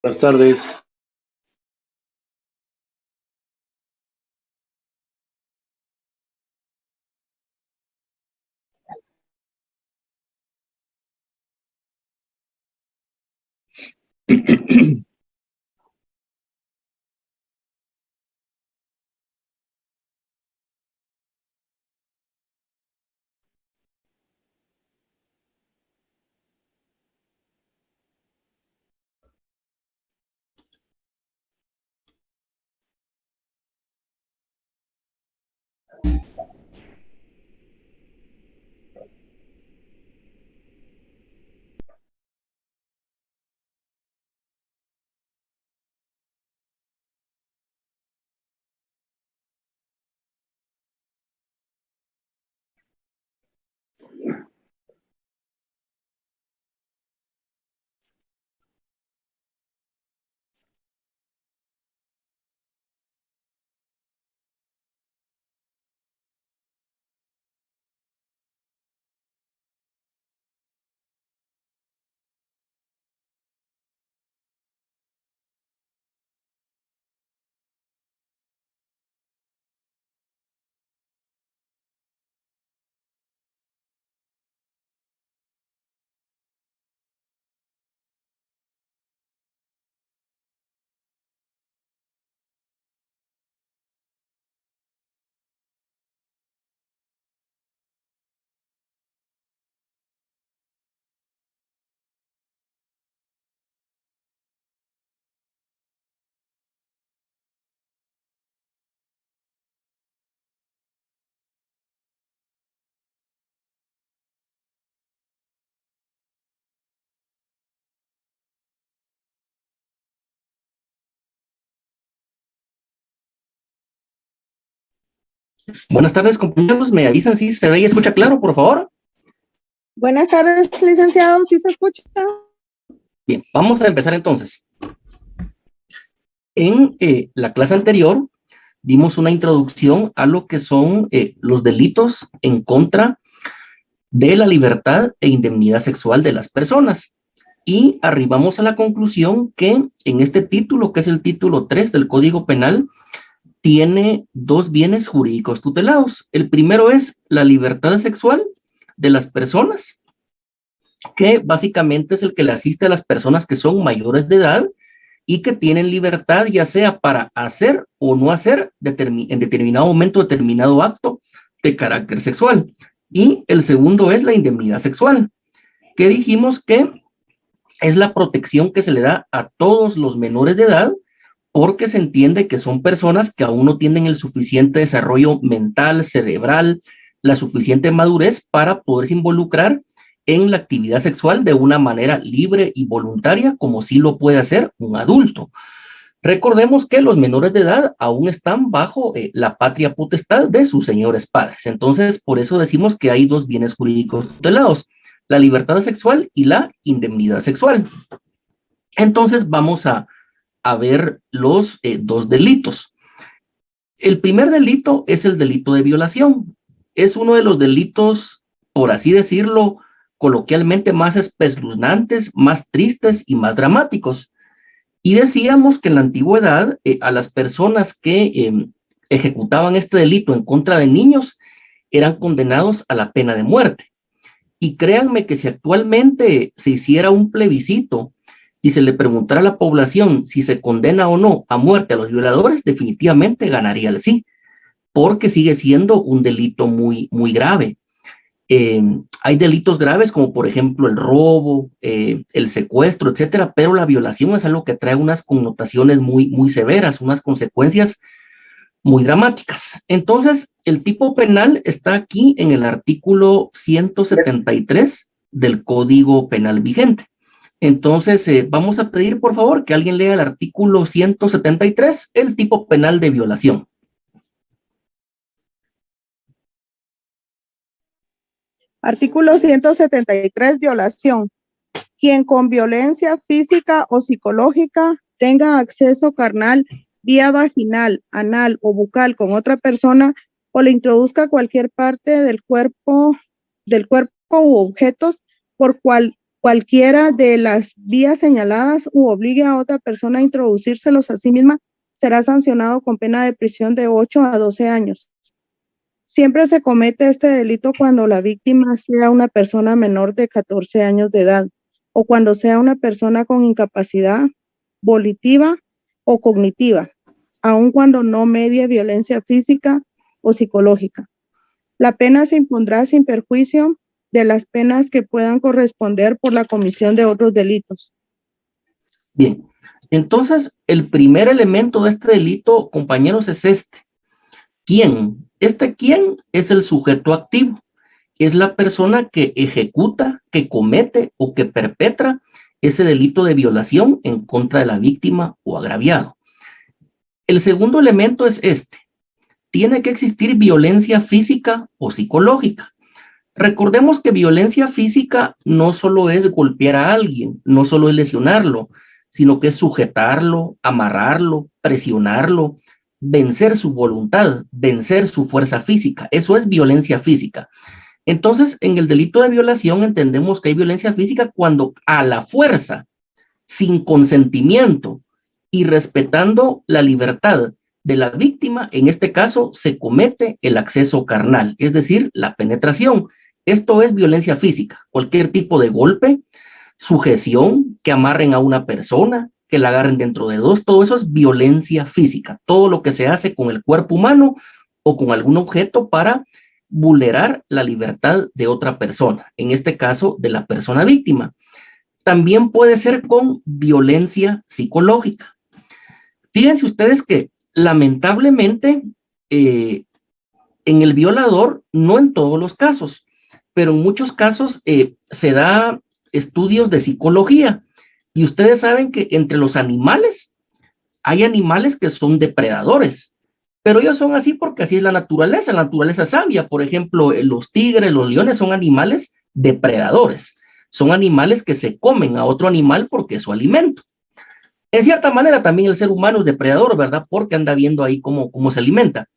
Buenas tardes. Buenas tardes, compañeros. Me avisan si se ve y escucha claro, por favor. Buenas tardes, licenciado, ¿sí se escucha? Bien, vamos a empezar entonces. En la clase anterior dimos una introducción a lo que son los delitos en contra de la libertad e indemnidad sexual de las personas. Y arribamos a la conclusión que en este título, que es el título 3 del Código Penal, tiene dos bienes jurídicos tutelados. El primero es la libertad sexual de las personas, que básicamente es el que le asiste a las personas que son mayores de edad y que tienen libertad ya sea para hacer o no hacer en determinado momento determinado acto de carácter sexual. Y el segundo es la indemnidad sexual, que dijimos que es la protección que se le da a todos los menores de edad porque se entiende que son personas que aún no tienen el suficiente desarrollo mental, cerebral, la suficiente madurez para poderse involucrar en la actividad sexual de una manera libre y voluntaria, como sí lo puede hacer un adulto. Recordemos que los menores de edad aún están bajo la patria potestad de sus señores padres. Entonces, por eso decimos que hay dos bienes jurídicos tutelados, la libertad sexual y la indemnidad sexual. Entonces, vamos a ver los dos delitos. El primer delito es el delito de violación. Es uno de los delitos, por así decirlo, coloquialmente más espeluznantes, más tristes y más dramáticos. Y decíamos que en la antigüedad a las personas que ejecutaban este delito en contra de niños eran condenados a la pena de muerte. Y créanme que si actualmente se hiciera un plebiscito y se le preguntara a la población si se condena o no a muerte a los violadores, definitivamente ganaría el sí, porque sigue siendo un delito muy, muy grave. Hay delitos graves como por ejemplo el robo, el secuestro, etcétera, pero la violación es algo que trae unas connotaciones muy, muy severas, unas consecuencias muy dramáticas. Entonces, el tipo penal está aquí en el artículo 173 del Código Penal vigente. Entonces, vamos a pedir, por favor, que alguien lea el artículo 173, el tipo penal de violación. Artículo 173, violación. Quien con violencia física o psicológica tenga acceso carnal, vía vaginal, anal o bucal con otra persona o le introduzca cualquier parte del cuerpo u objetos por cualquiera de las vías señaladas u obligue a otra persona a introducírselos a sí misma, será sancionado con pena de prisión de 8 a 12 años. Siempre se comete este delito cuando la víctima sea una persona menor de 14 años de edad o cuando sea una persona con incapacidad volitiva o cognitiva, aun cuando no medie violencia física o psicológica. La pena se impondrá sin perjuicio de las penas que puedan corresponder por la comisión de otros delitos. Bien, entonces el primer elemento de este delito, compañeros, es este. ¿Quién? Este quién es el sujeto activo. Es la persona que ejecuta, que comete o que perpetra ese delito de violación en contra de la víctima o agraviado. El segundo elemento es este. Tiene que existir violencia física o psicológica. Recordemos que violencia física no solo es golpear a alguien, no solo es lesionarlo, sino que es sujetarlo, amarrarlo, presionarlo, vencer su voluntad, vencer su fuerza física. Eso es violencia física. Entonces, en el delito de violación entendemos que hay violencia física cuando a la fuerza, sin consentimiento y respetando la libertad de la víctima, en este caso se comete el acceso carnal, es decir, la penetración. Esto es violencia física, cualquier tipo de golpe, sujeción, que amarren a una persona, que la agarren dentro de dos, todo eso es violencia física, todo lo que se hace con el cuerpo humano o con algún objeto para vulnerar la libertad de otra persona, en este caso de la persona víctima. También puede ser con violencia psicológica. Fíjense ustedes que lamentablemente en el violador, no en todos los casos, pero en muchos casos se da estudios de psicología y ustedes saben que entre los animales hay animales que son depredadores, pero ellos son así porque así es la naturaleza sabia. Por ejemplo, los tigres, los leones son animales depredadores, son animales que se comen a otro animal porque es su alimento. En cierta manera también el ser humano es depredador, ¿verdad? Porque anda viendo ahí cómo se alimenta.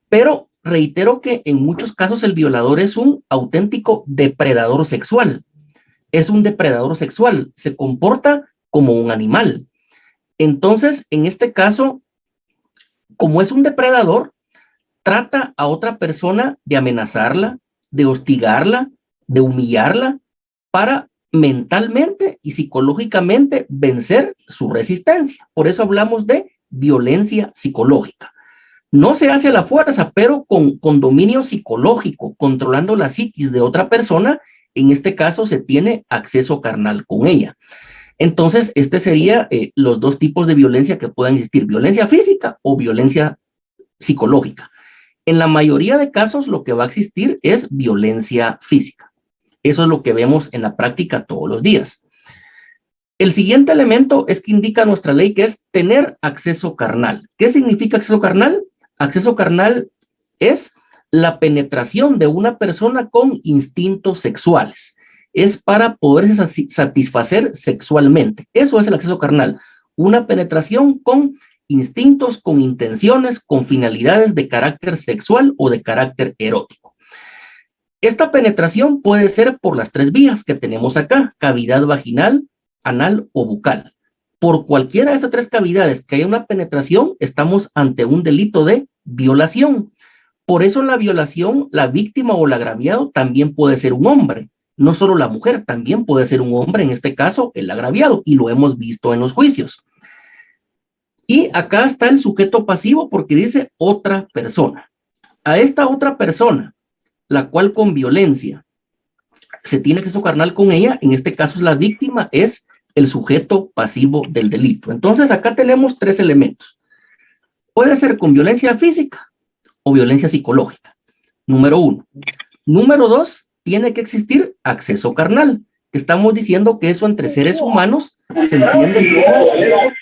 Pero reitero que en muchos casos el violador es un auténtico depredador sexual. Es un depredador sexual, se comporta como un animal. Entonces, en este caso, como es un depredador, trata a otra persona de amenazarla, de hostigarla, de humillarla, para mentalmente y psicológicamente vencer su resistencia. Por eso hablamos de violencia psicológica. No se hace a la fuerza, pero con dominio psicológico, controlando la psiquis de otra persona. En este caso se tiene acceso carnal con ella. Entonces, este sería los dos tipos de violencia que pueden existir, violencia física o violencia psicológica. En la mayoría de casos lo que va a existir es violencia física. Eso es lo que vemos en la práctica todos los días. El siguiente elemento es que indica nuestra ley que es tener acceso carnal. ¿Qué significa acceso carnal? Acceso carnal es la penetración de una persona con instintos sexuales. Es para poderse satisfacer sexualmente. Eso es el acceso carnal. Una penetración con instintos, con intenciones, con finalidades de carácter sexual o de carácter erótico. Esta penetración puede ser por las tres vías que tenemos acá: cavidad vaginal, anal o bucal. Por cualquiera de estas tres cavidades que haya una penetración, estamos ante un delito de violación. Por eso en la violación, la víctima o el agraviado también puede ser un hombre. No solo la mujer, también puede ser un hombre, en este caso el agraviado, y lo hemos visto en los juicios. Y acá está el sujeto pasivo porque dice otra persona. A esta otra persona, la cual con violencia se tiene acceso carnal con ella, en este caso es la víctima, es el sujeto pasivo del delito. Entonces acá tenemos tres elementos. Puede ser con violencia física o violencia psicológica. Número 1. Número 2, tiene que existir acceso carnal. Estamos diciendo que eso entre seres humanos se entiende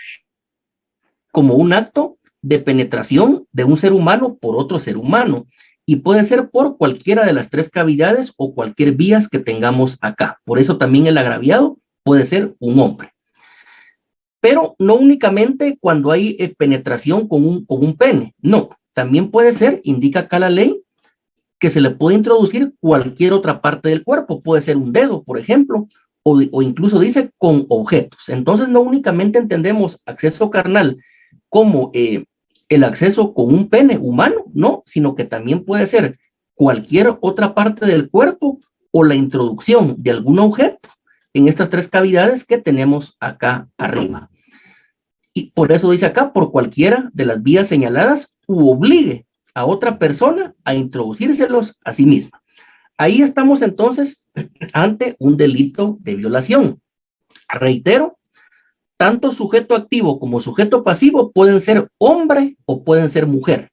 como un acto de penetración de un ser humano por otro ser humano. Y puede ser por cualquiera de las tres cavidades o cualquier vías que tengamos acá. Por eso también el agraviado puede ser un hombre. Pero no únicamente cuando hay penetración con un pene. No, también puede ser, indica acá la ley, que se le puede introducir cualquier otra parte del cuerpo. Puede ser un dedo, por ejemplo, o incluso dice con objetos. Entonces no únicamente entendemos acceso carnal como el acceso con un pene humano, no, sino que también puede ser cualquier otra parte del cuerpo o la introducción de algún objeto en estas tres cavidades que tenemos acá arriba. Y por eso dice acá, por cualquiera de las vías señaladas, u obligue a otra persona a introducírselos a sí misma. Ahí estamos entonces ante un delito de violación. Reitero, tanto sujeto activo como sujeto pasivo pueden ser hombre o pueden ser mujer.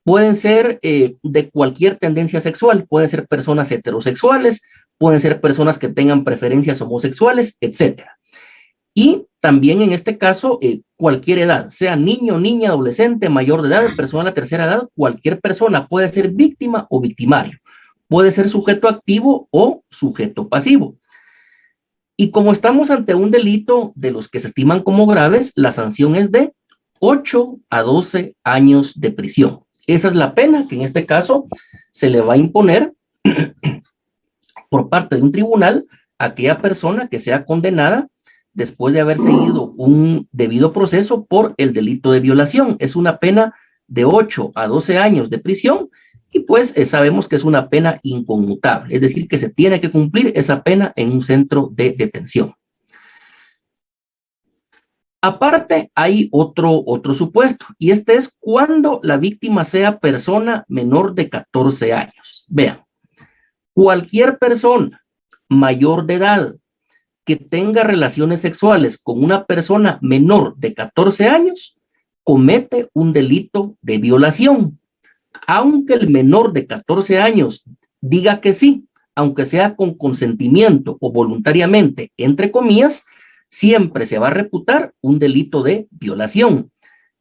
Pueden ser de cualquier tendencia sexual, pueden ser personas heterosexuales, pueden ser personas que tengan preferencias homosexuales, etcétera. Y también en este caso, cualquier edad, sea niño, niña, adolescente, mayor de edad, persona de la tercera edad, cualquier persona puede ser víctima o victimario. Puede ser sujeto activo o sujeto pasivo. Y como estamos ante un delito de los que se estiman como graves, la sanción es de 8 a 12 años de prisión. Esa es la pena que en este caso se le va a imponer por parte de un tribunal a aquella persona que sea condenada después de haber seguido un debido proceso por el delito de violación. Es una pena de 8 a 12 años de prisión y pues sabemos que es una pena inconmutable, es decir, que se tiene que cumplir esa pena en un centro de detención. Aparte, hay otro supuesto, y este es cuando la víctima sea persona menor de 14 años. Vean, cualquier persona mayor de edad que tenga relaciones sexuales con una persona menor de 14 años comete un delito de violación. Aunque el menor de 14 años diga que sí, aunque sea con consentimiento o voluntariamente, entre comillas, siempre se va a reputar un delito de violación.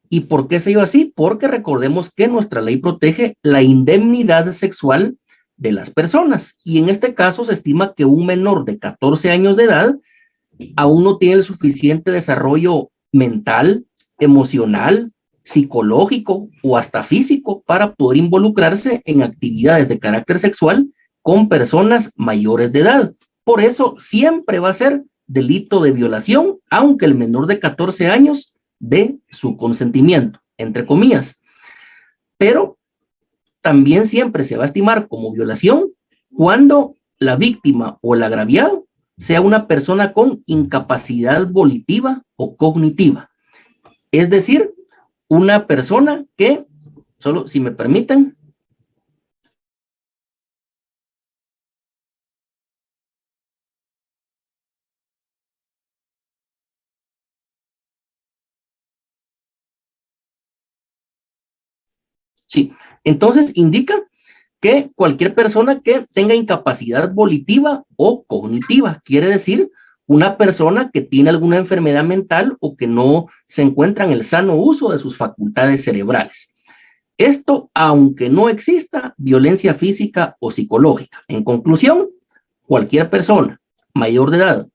¿Y por qué se dio así? Porque recordemos que nuestra ley protege la indemnidad sexual de las personas. Y en este caso se estima que un menor de 14 años de edad aún no tiene el suficiente desarrollo mental, emocional, psicológico o hasta físico para poder involucrarse en actividades de carácter sexual con personas mayores de edad. Por eso siempre va a ser delito de violación, aunque el menor de 14 años dé su consentimiento, entre comillas. Pero también siempre se va a estimar como violación cuando la víctima o el agraviado sea una persona con incapacidad volitiva o cognitiva. Es decir, una persona que, solo si me permiten, sí, entonces indica que cualquier persona que tenga incapacidad volitiva o cognitiva, quiere decir una persona que tiene alguna enfermedad mental o que no se encuentra en el sano uso de sus facultades cerebrales. Esto, aunque no exista violencia física o psicológica. En conclusión, cualquier persona mayor de edad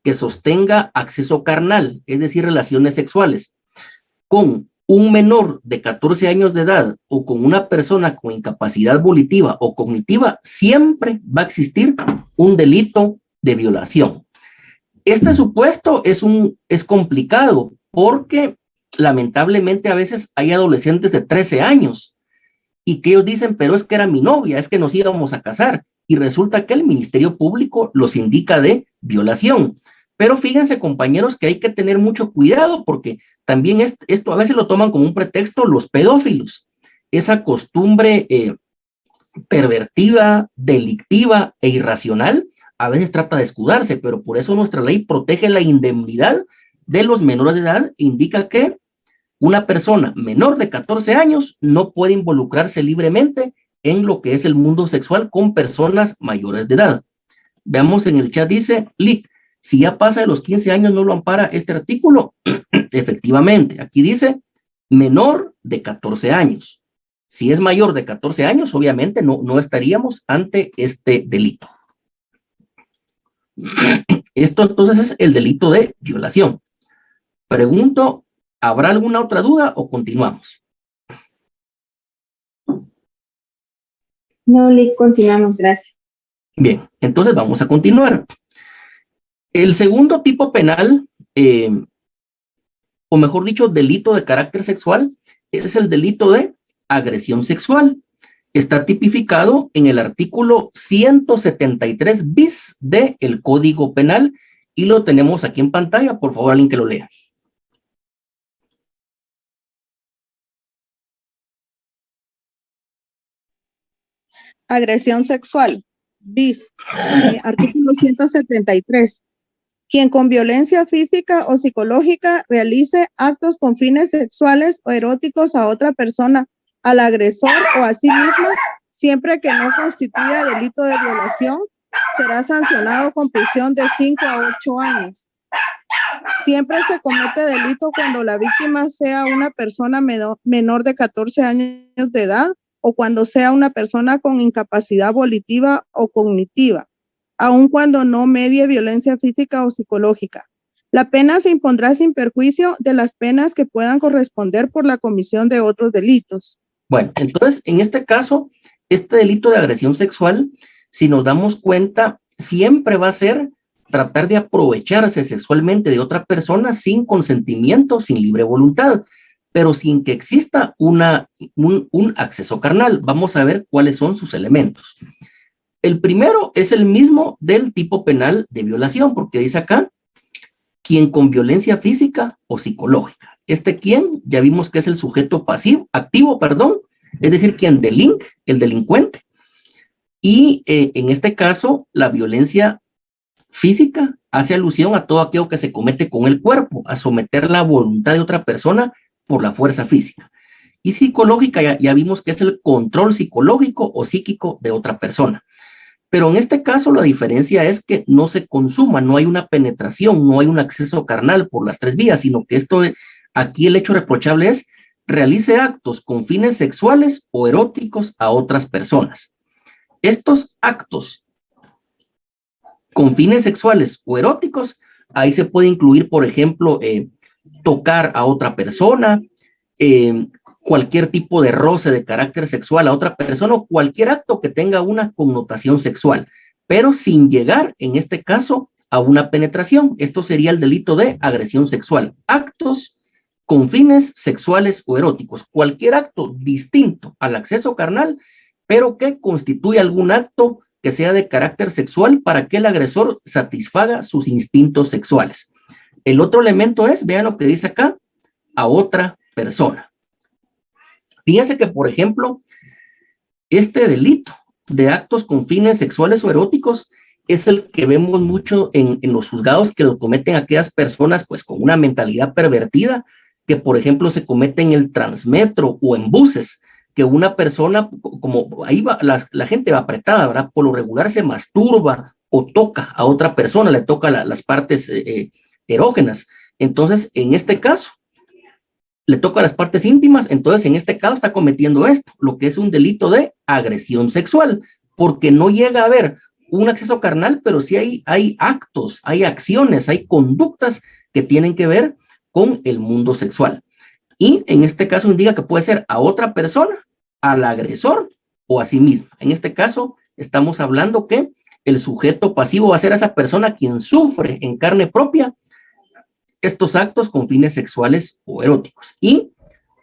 que sostenga acceso carnal, es decir, relaciones sexuales, con un menor de 14 años de edad o con una persona con incapacidad volitiva o cognitiva, siempre va a existir un delito de violación. Este supuesto es complicado porque lamentablemente a veces hay adolescentes de 13 años y que ellos dicen, pero es que era mi novia, es que nos íbamos a casar, y resulta que el Ministerio Público los indica de violación. Pero fíjense, compañeros, que hay que tener mucho cuidado porque también esto a veces lo toman como un pretexto los pedófilos. Esa costumbre pervertida, delictiva e irracional a veces trata de escudarse, pero por eso nuestra ley protege la indemnidad de los menores de edad, indica que una persona menor de 14 años no puede involucrarse libremente en lo que es el mundo sexual con personas mayores de edad. Veamos en el chat, dice Lick, si ya pasa de los 15 años no lo ampara este artículo. Efectivamente, aquí dice menor de 14 años. Si es mayor de 14 años, obviamente no estaríamos ante este delito. Esto entonces es el delito de violación. Pregunto, ¿habrá alguna otra duda o continuamos? No, Lick, continuamos, gracias. Bien, entonces vamos a continuar. El segundo tipo penal, o mejor dicho, delito de carácter sexual, es el delito de agresión sexual. Está tipificado en el artículo 173 bis del Código Penal y lo tenemos aquí en pantalla. Por favor, alguien que lo lea. Agresión sexual. Bis. Artículo 173. Quien con violencia física o psicológica realice actos con fines sexuales o eróticos a otra persona, al agresor o a sí misma, siempre que no constituya delito de violación, será sancionado con prisión de 5 a 8 años. Siempre se comete delito cuando la víctima sea una persona menor de 14 años de edad o cuando sea una persona con incapacidad volitiva o cognitiva, aun cuando no medie violencia física o psicológica. La pena se impondrá sin perjuicio de las penas que puedan corresponder por la comisión de otros delitos. Bueno, entonces, en este caso, este delito de agresión sexual, si nos damos cuenta, siempre va a ser tratar de aprovecharse sexualmente de otra persona sin consentimiento, sin libre voluntad, pero sin que exista un acceso carnal. Vamos a ver cuáles son sus elementos. El primero es el mismo del tipo penal de violación, porque dice acá, quien con violencia física o psicológica. Quien, ya vimos que es el sujeto activo, es decir, quien delinque, el delincuente. Y en este caso, la violencia física hace alusión a todo aquello que se comete con el cuerpo, a someter la voluntad de otra persona por la fuerza física. Y psicológica, ya vimos que es el control psicológico o psíquico de otra persona. Pero en este caso la diferencia es que no se consuma, no hay una penetración, no hay un acceso carnal por las tres vías, sino que aquí el hecho reprochable es realice actos con fines sexuales o eróticos a otras personas. Estos actos con fines sexuales o eróticos, ahí se puede incluir, por ejemplo, tocar a otra persona, cualquier tipo de roce de carácter sexual a otra persona o cualquier acto que tenga una connotación sexual, pero sin llegar, en este caso, a una penetración. Esto sería el delito de agresión sexual. Actos con fines sexuales o eróticos. Cualquier acto distinto al acceso carnal, pero que constituye algún acto que sea de carácter sexual para que el agresor satisfaga sus instintos sexuales. El otro elemento es, vean lo que dice acá, a otra persona. Fíjense que, por ejemplo, este delito de actos con fines sexuales o eróticos es el que vemos mucho en los juzgados, que lo cometen aquellas personas pues con una mentalidad pervertida, que por ejemplo se comete en el Transmetro o en buses, que una persona, como ahí va, la gente va apretada, ¿verdad? Por lo regular se masturba o toca a otra persona, le toca las partes erógenas. Entonces, en este caso, le toca las partes íntimas, entonces en este caso está cometiendo esto, lo que es un delito de agresión sexual, porque no llega a haber un acceso carnal, pero sí hay actos, hay acciones, hay conductas que tienen que ver con el mundo sexual. Y en este caso indica que puede ser a otra persona, al agresor o a sí mismo. En este caso estamos hablando que el sujeto pasivo va a ser esa persona quien sufre en carne propia estos actos con fines sexuales o eróticos. Y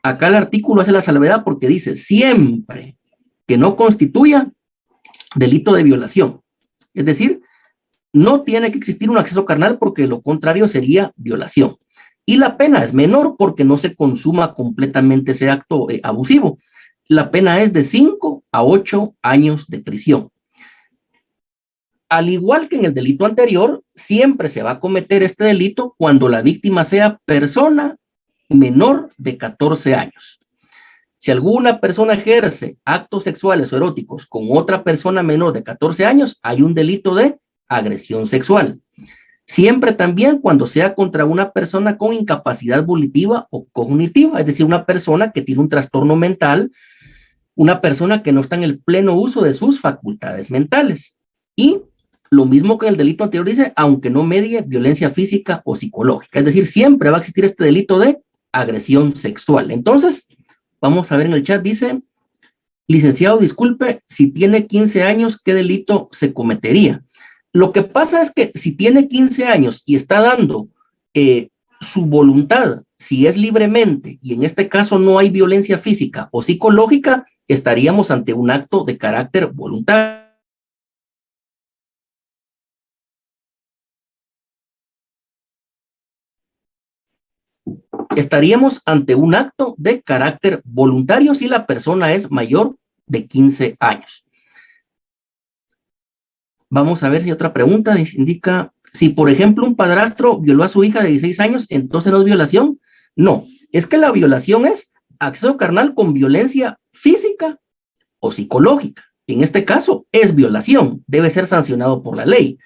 acá el artículo hace la salvedad porque dice siempre que no constituya delito de violación. Es decir, no tiene que existir un acceso carnal porque lo contrario sería violación. Y la pena es menor porque no se consuma completamente ese acto abusivo. La pena es de 5 a 8 años de prisión. Al igual que en el delito anterior, siempre se va a cometer este delito cuando la víctima sea persona menor de 14 años. Si alguna persona ejerce actos sexuales o eróticos con otra persona menor de 14 años, hay un delito de agresión sexual. Siempre también cuando sea contra una persona con incapacidad volitiva o cognitiva, es decir, una persona que tiene un trastorno mental, una persona que no está en el pleno uso de sus facultades mentales. Y lo mismo que en el delito anterior dice, aunque no medie violencia física o psicológica. Es decir, siempre va a existir este delito de agresión sexual. Entonces, vamos a ver en el chat, dice, licenciado, disculpe, si tiene 15 años, ¿qué delito se cometería? Lo que pasa es que si tiene 15 años y está dando su voluntad, si es libremente, y en este caso no hay violencia física o psicológica, estaríamos ante un acto de carácter voluntario. Estaríamos ante un acto de carácter voluntario si la persona es mayor de 15 años. Vamos a ver si otra pregunta indica, si por ejemplo un padrastro violó a su hija de 16 años, entonces no es violación. No, es que la violación es acceso carnal con violencia física o psicológica. En este caso es violación, debe ser sancionado por la ley.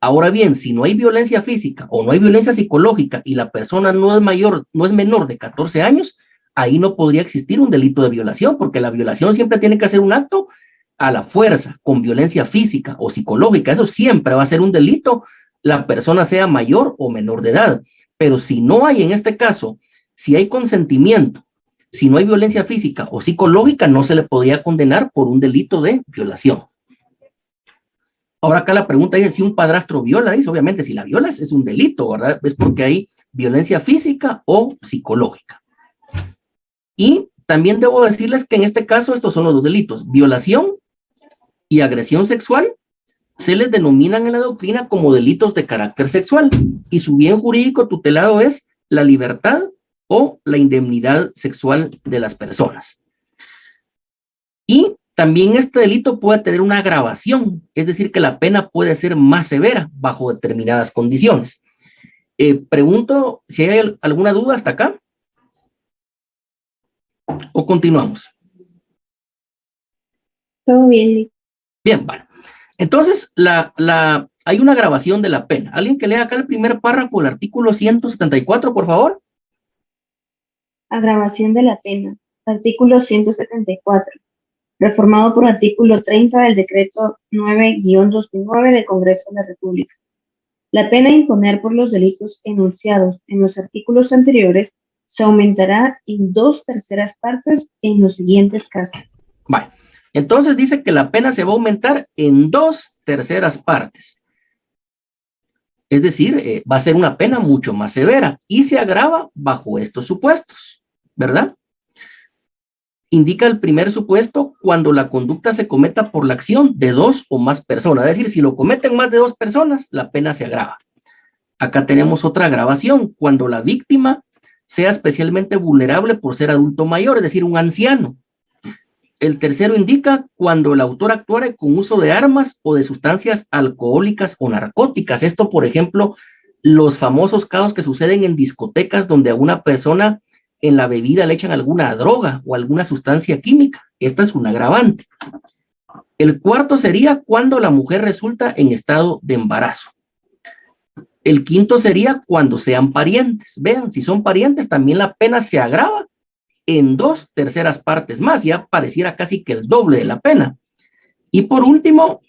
Ahora bien, si no hay violencia física o no hay violencia psicológica y la persona no es menor de 14 años, ahí no podría existir un delito de violación, porque la violación siempre tiene que ser un acto a la fuerza, con violencia física o psicológica. Eso siempre va a ser un delito, la persona sea mayor o menor de edad. Pero si no hay, en este caso, si hay consentimiento, si no hay violencia física o psicológica, no se le podría condenar por un delito de violación. Ahora acá la pregunta es si un padrastro viola, dice, obviamente si la violas es un delito, ¿verdad? Es porque hay violencia física o psicológica. Y también debo decirles que en este caso estos son los dos delitos, violación y agresión sexual, se les denominan en la doctrina como delitos de carácter sexual y su bien jurídico tutelado es la libertad o la indemnidad sexual de las personas. Y también este delito puede tener una agravación, es decir, que la pena puede ser más severa bajo determinadas condiciones. Pregunto si hay alguna duda hasta acá. ¿O continuamos? Todo bien. Bien, vale. Entonces, hay una agravación de la pena. ¿Alguien que lea acá el primer párrafo del artículo 174, por favor? Agravación de la pena. Artículo 174. Reformado por artículo 30 del decreto 9-2009 del Congreso de la República. La pena a imponer por los delitos enunciados en los artículos anteriores se aumentará en 2/3 partes en los siguientes casos. Vale. Entonces dice que la pena se va a aumentar en 2/3 partes. Es decir, va a ser una pena mucho más severa y se agrava bajo estos supuestos, ¿verdad? Indica el primer supuesto cuando la conducta se cometa por la acción de 2 o más personas. Es decir, si lo cometen más de 2 personas, la pena se agrava. Acá tenemos otra agravación, cuando la víctima sea especialmente vulnerable por ser adulto mayor, es decir, un anciano. El tercero indica cuando el autor actuare con uso de armas o de sustancias alcohólicas o narcóticas. Esto, por ejemplo, los famosos casos que suceden en discotecas donde a una persona en la bebida le echan alguna droga o alguna sustancia química. Esta es un agravante. El cuarto sería cuando la mujer resulta en estado de embarazo. El quinto sería cuando sean parientes. Vean, si son parientes, también la pena se agrava en 2/3 partes más, ya pareciera casi que el doble de la pena. Y por último,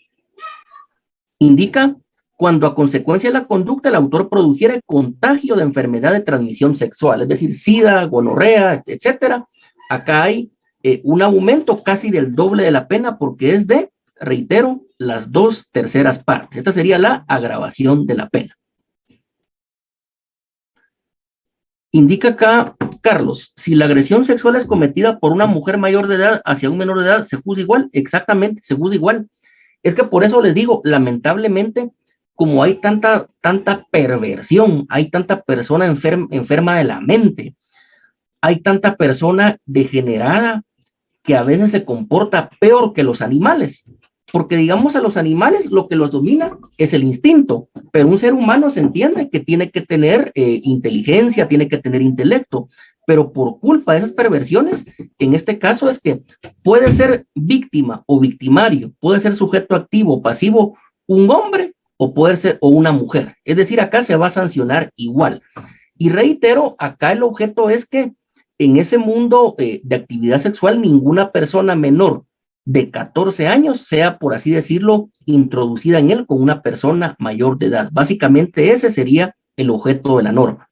indica cuando a consecuencia de la conducta el autor produjere contagio de enfermedad de transmisión sexual, es decir, sida, gonorrea, etcétera. Acá hay un aumento casi del doble de la pena porque es de, reitero, las 2/3 partes. Esta sería la agravación de la pena. Indica acá, Carlos, si la agresión sexual es cometida por una mujer mayor de edad hacia un menor de edad, ¿se juzga igual? Exactamente, se juzga igual. Es que por eso les digo, lamentablemente, como hay tanta perversión, hay tanta persona enferma de la mente, hay tanta persona degenerada que a veces se comporta peor que los animales. Porque digamos a los animales lo que los domina es el instinto, pero un ser humano se entiende que tiene que tener inteligencia, tiene que tener intelecto, pero por culpa de esas perversiones, en este caso es que puede ser víctima o victimario, puede ser sujeto activo o pasivo un hombre o puede ser o una mujer. Es decir, acá se va a sancionar igual. Y reitero, acá el objeto es que en ese mundo de actividad sexual ninguna persona menor de 14 años sea, por así decirlo, introducida en él con una persona mayor de edad. Básicamente ese sería el objeto de la norma.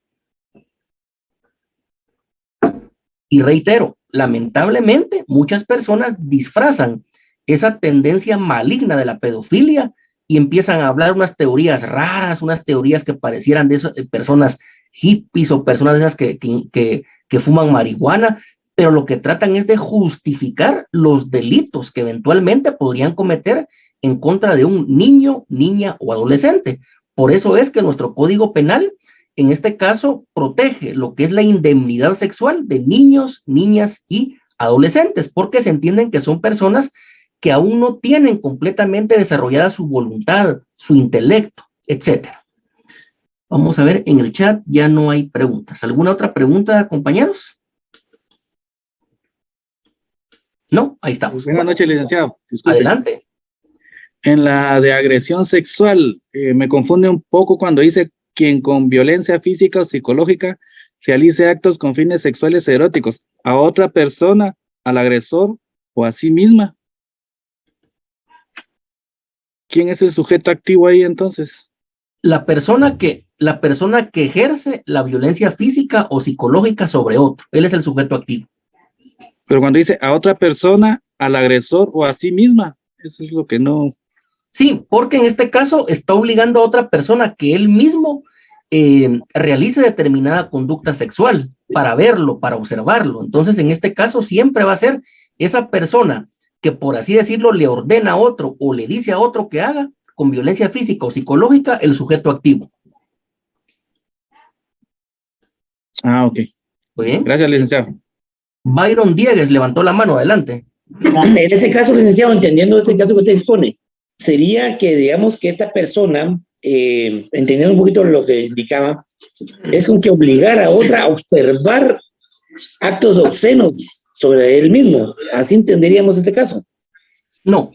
Y reitero, lamentablemente muchas personas disfrazan esa tendencia maligna de la pedofilia y empiezan a hablar unas teorías raras, unas teorías que parecieran de esas, personas hippies o personas de esas que fuman marihuana, pero lo que tratan es de justificar los delitos que eventualmente podrían cometer en contra de un niño, niña o adolescente. Por eso es que nuestro Código Penal, en este caso, protege lo que es la indemnidad sexual de niños, niñas y adolescentes, porque se entienden que son personas que aún no tienen completamente desarrollada su voluntad, su intelecto, etcétera. Vamos a ver, en el chat ya no hay preguntas. ¿Alguna otra pregunta, compañeros? No, ahí estamos. Buenas noches, licenciado. Disculpe. Adelante. En la de agresión sexual, me confunde un poco cuando dice quien con violencia física o psicológica realice actos con fines sexuales eróticos a otra persona, al agresor o a sí misma. ¿Quién es el sujeto activo ahí entonces? La persona que ejerce la violencia física o psicológica sobre otro. Él es el sujeto activo. Pero cuando dice a otra persona, al agresor o a sí misma, eso es lo que no... Sí, porque en este caso está obligando a otra persona que él mismo realice determinada conducta sexual para verlo, para observarlo. Entonces, en este caso siempre va a ser esa persona que, por así decirlo, le ordena a otro o le dice a otro que haga con violencia física o psicológica el sujeto activo. Ah, ok. Muy bien. Gracias, licenciado. Byron Diegues levantó la mano, adelante. En ese caso, licenciado, entendiendo ese caso que usted expone, sería que, digamos, que esta persona, entendiendo un poquito lo que indicaba, es con que obligar a otra a observar actos obscenos sobre él mismo. Así entenderíamos este caso. No.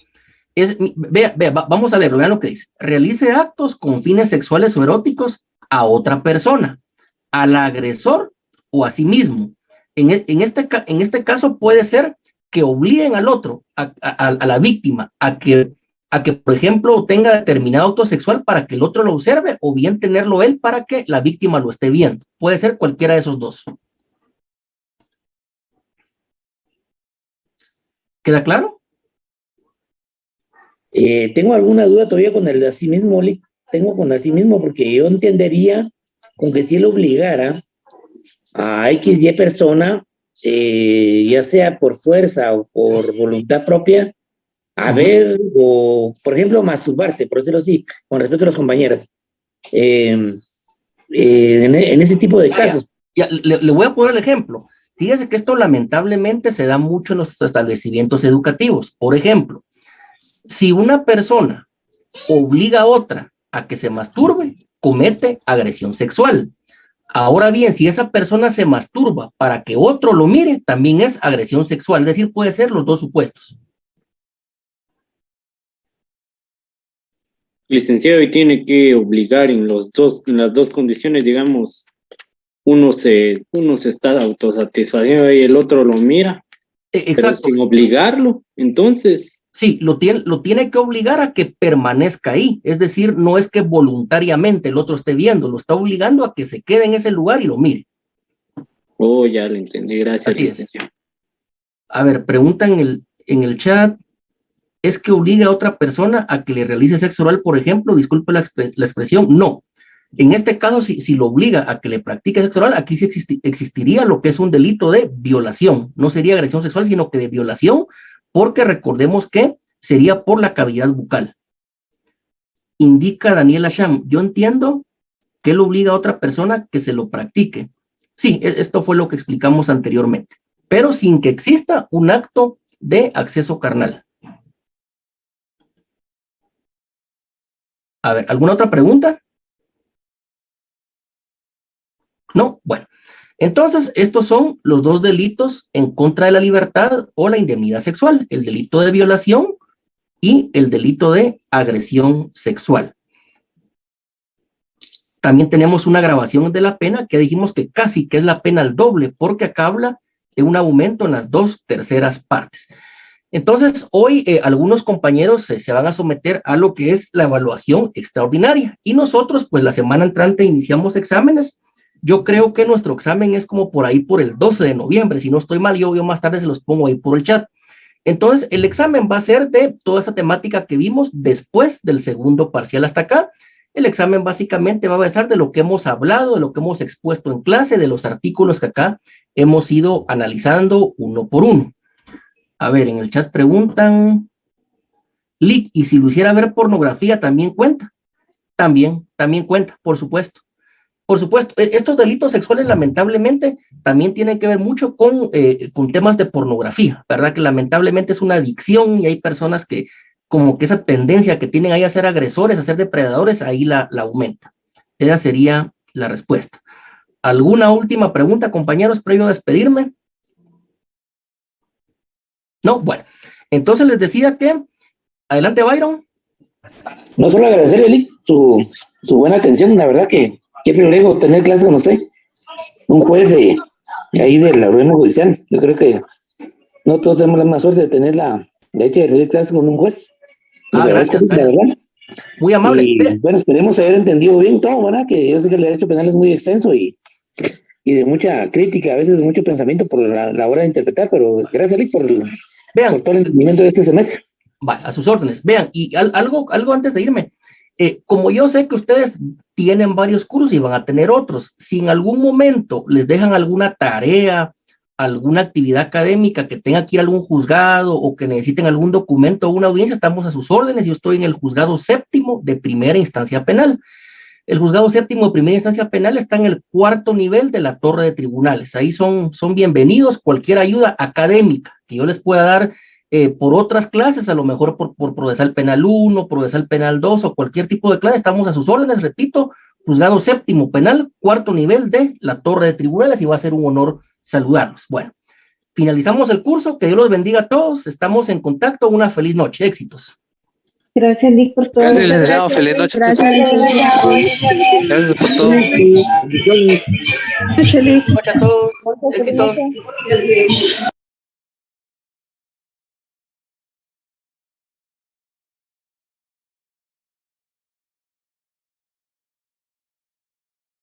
Vamos a leerlo, vean lo que dice. Realice actos con fines sexuales o eróticos a otra persona, al agresor o a sí mismo. En este caso puede ser que obliguen al otro, a la víctima, a que, por ejemplo, tenga determinado acto sexual para que el otro lo observe, o bien tenerlo él para que la víctima lo esté viendo. Puede ser cualquiera de esos dos. ¿Queda claro? Tengo alguna duda todavía con el de sí mismo, tengo con el sí mismo, porque yo entendería con que si él obligara a X y persona, ya sea por fuerza o por voluntad propia, a ver, o por ejemplo, masturbarse, por decirlo así, con respecto a las compañeras, en ese tipo de casos. Ya, le voy a poner el ejemplo. Fíjese que esto lamentablemente se da mucho en los establecimientos educativos. Por ejemplo, si una persona obliga a otra a que se masturbe, comete agresión sexual. Ahora bien, si esa persona se masturba para que otro lo mire, también es agresión sexual. Es decir, puede ser los dos supuestos. Licenciado, y tiene que obligar en las dos condiciones, digamos, uno se está autosatisfaciendo y el otro lo mira, Exacto. pero sin obligarlo, entonces... Sí, lo tiene que obligar a que permanezca ahí. Es decir, no es que voluntariamente el otro esté viendo, lo está obligando a que se quede en ese lugar y lo mire. Oh, ya lo entendí. Gracias, Así es. licenciado. A ver, pregunta en el chat. ¿Es que obliga a otra persona a que le realice sexo oral, por ejemplo? Disculpe la expresión. No. En este caso, si lo obliga a que le practique sexo oral, aquí sí existiría lo que es un delito de violación. No sería agresión sexual, sino que de violación, porque recordemos que sería por la cavidad bucal. Indica Daniela Sham, yo entiendo que él obliga a otra persona que se lo practique. Sí, esto fue lo que explicamos anteriormente, pero sin que exista un acto de acceso carnal. A ver, ¿alguna otra pregunta? No, bueno. Entonces, estos son los dos delitos en contra de la libertad o la indemnidad sexual, el delito de violación y el delito de agresión sexual. También tenemos una agravación de la pena que dijimos que casi que es la pena al doble, porque acá habla de un aumento en las 2/3 partes. Entonces, hoy algunos compañeros se van a someter a lo que es la evaluación extraordinaria y nosotros, pues la semana entrante iniciamos exámenes. Yo creo que nuestro examen es como por ahí por el 12 de noviembre, si no estoy mal, yo más tarde se los pongo ahí por el chat. Entonces, el examen va a ser de toda esta temática que vimos después del segundo parcial hasta acá. El examen básicamente va a basar de lo que hemos hablado, de lo que hemos expuesto en clase, de los artículos que acá hemos ido analizando uno por uno. A ver, en el chat preguntan, Lick, ¿y si lo hiciera ver pornografía también cuenta? También cuenta, por supuesto. Por supuesto, estos delitos sexuales lamentablemente también tienen que ver mucho con temas de pornografía, ¿verdad? Que lamentablemente es una adicción y hay personas que como que esa tendencia que tienen ahí a ser agresores, a ser depredadores, ahí la aumenta. Esa sería la respuesta. ¿Alguna última pregunta, compañeros, previo a despedirme? No, bueno. Entonces les decía que, adelante Byron. No solo agradecerle, Lick, su buena atención, la verdad que qué privilegio tener clase con usted. Un juez de ahí del organismo judicial. Yo creo que no todos tenemos la misma suerte de tener la hecha de recibir clase con un juez. Gracias, la verdad. Muy amable. Y, bueno, esperemos haber entendido bien todo, ¿verdad? Que yo sé que el derecho penal es muy extenso y de mucha crítica, a veces de mucho pensamiento por la hora de interpretar, pero gracias, Lick, por todo el entendimiento de este semestre. Va, a sus órdenes. Vean, y algo antes de irme. Como yo sé que ustedes tienen varios cursos y van a tener otros, si en algún momento les dejan alguna tarea, alguna actividad académica que tenga que ir a algún juzgado o que necesiten algún documento o una audiencia, estamos a sus órdenes. Yo estoy en el juzgado séptimo de primera instancia penal. El juzgado séptimo de primera instancia penal está en el 4º nivel de la torre de tribunales. Ahí son bienvenidos cualquier ayuda académica que yo les pueda dar por otras clases, a lo mejor por procesal penal 1, procesal penal 2 o cualquier tipo de clase. Estamos a sus órdenes, repito, juzgado séptimo penal, 4º nivel de la torre de tribunales, y va a ser un honor saludarlos. Bueno, finalizamos el curso, que Dios los bendiga a todos, estamos en contacto, una feliz noche, éxitos. Gracias, Lick, por todo. Gracias, licenciado. Feliz noche. Gracias por todo. Gracias, Lick. Buenas noches a todos, éxitos.